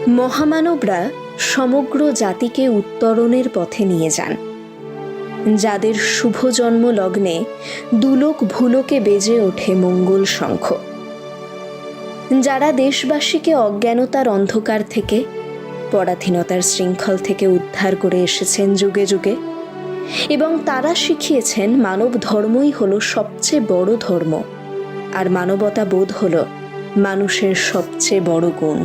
মহামানবরা সমগ্র জাতিকে উত্তরণের পথে নিয়ে যান, যাদের শুভ জন্ম লগ্নে দুলোক ভুলোকে বেজে ওঠে মঙ্গল শঙ্খ, যারা দেশবাসীকে অজ্ঞানতার অন্ধকার থেকে, পরাধীনতার শৃঙ্খল থেকে উদ্ধার করে এসেছেন যুগে যুগে, এবং তারা শিখিয়েছেন মানব ধর্মই হলো সবচেয়ে বড় ধর্ম, আর মানবতা বোধ হলো মানুষের সবচেয়ে বড় গুণ।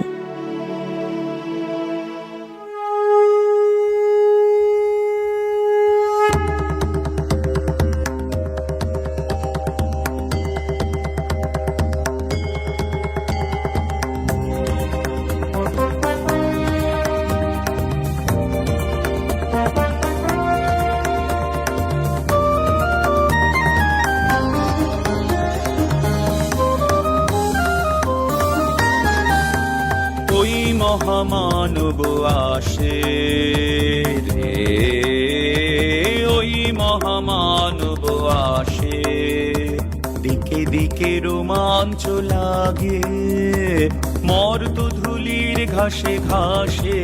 মহামানব আসে রে, ওই মহামানব আসে, দিকে দিকে রোমাঞ্চ লাগে, মর্ত ধুলির ঘাসে ঘাসে,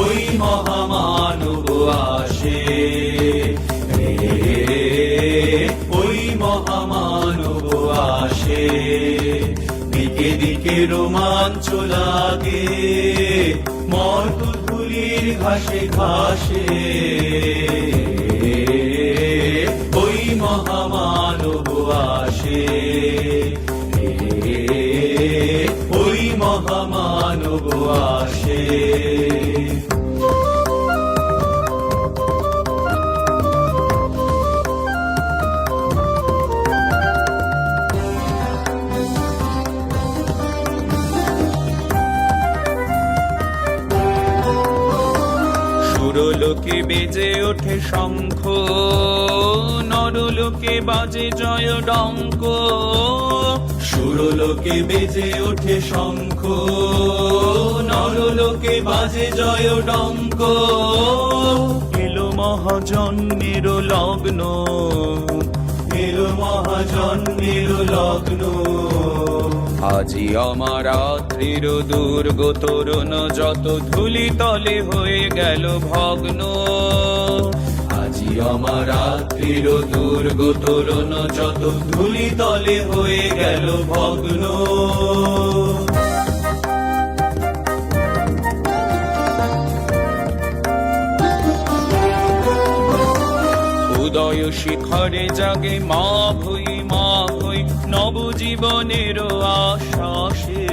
ওই মহামানব আসে রে, ওই মহামানব আসে, দিকে দিকে রোমাঞ্চ লাগে, মর্ত ধুলির ঘাসে ঘাসে, ওই মহামানব আসে, ওই মহামানব আসে। সুরলোকে বেজে ওঠে শঙ্খ, নরলোকে বাজে জয় ডঙ্ক, সুরলোকে বেজে ওঠে শঙ্খ, নরলোকে বাজে জয় ডঙ্ক, এলো মহাজন্মের লগ্ন, এলো মহাজন্মের লগ্ন, আজি আমার রাত্রির দুর্গ তরুণ যত ধুলি তলে হয়ে গেল ভগ্ন, আজি আমার রাত্রির দুর্গ তরুণ যত ধুলি তলে হয়ে গেল ভগ্ন। উদয় শিখরে জাগে মা ভই নবজীবনের আশ্বাসে,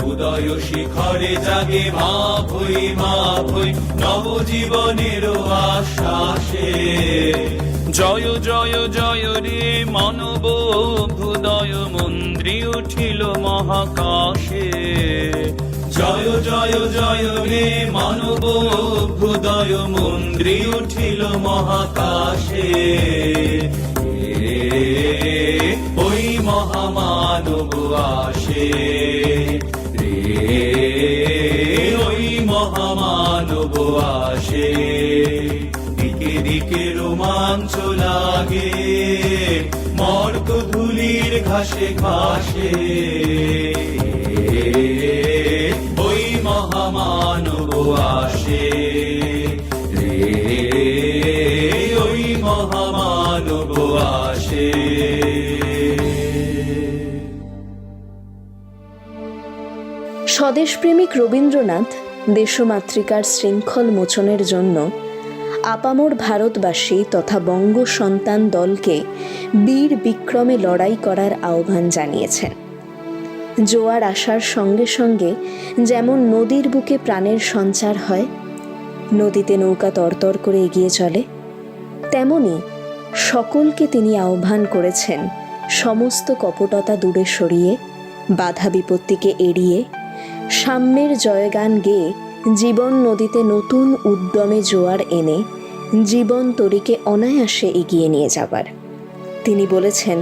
উদয় শিখরে জাগে মা ভই নবজীবনের আশ্বাসে, জয় জয় জয় রে মানব ভুদয় মন্ত্রী উঠিল মহাকাশে, জয় জয় জয় রে মানব ভুদয় মন্ত্রী উঠিল মহাকাশে, ওই মহামানব আসে রে, ওই মহামানব আসে, দিকে দিকে রোমাঞ্চ লাগে, মর্ত ধুলির ঘাসে ঘাসে, ওই মহামানব আসে রে, ওই মহামানব আসে। স্বদেশপ্রেমিক রবীন্দ্রনাথ দেশমাতৃকার শৃঙ্খল মোচনের জন্য আপামর ভারতবাসী তথা বঙ্গ সন্তান দলকে বীর বিক্রমে লড়াই করার আহ্বান জানিয়েছেন। জোয়ার আসার সঙ্গে সঙ্গে যেমন নদীর বুকে প্রাণের সঞ্চার হয়, নদীতে নৌকা তরতর করে এগিয়ে চলে, তেমনি সকলকে তিনি আহ্বান করেছেন সমস্ত কপটতা দূরে সরিয়ে, বাধা বিপত্তিকে এড়িয়ে, সাম্যের জয়গান গেয়ে জীবন নদীতে নতুন উদ্যমে জোয়ার এনে জীবন তরীকে অনায়াসে এগিয়ে নিয়ে যাবার। তিনি বলেছেন,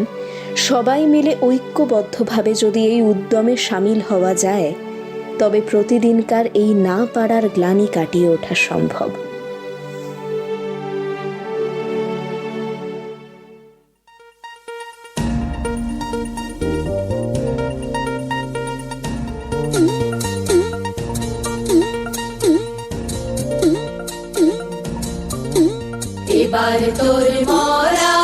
সবাই মিলে ঐক্যবদ্ধভাবে যদি এই উদ্যমে সামিল হওয়া যায়, তবে প্রতিদিনকার এই না পারার গ্লানি কাটিয়ে ওঠা সম্ভব। এবার তোর মরা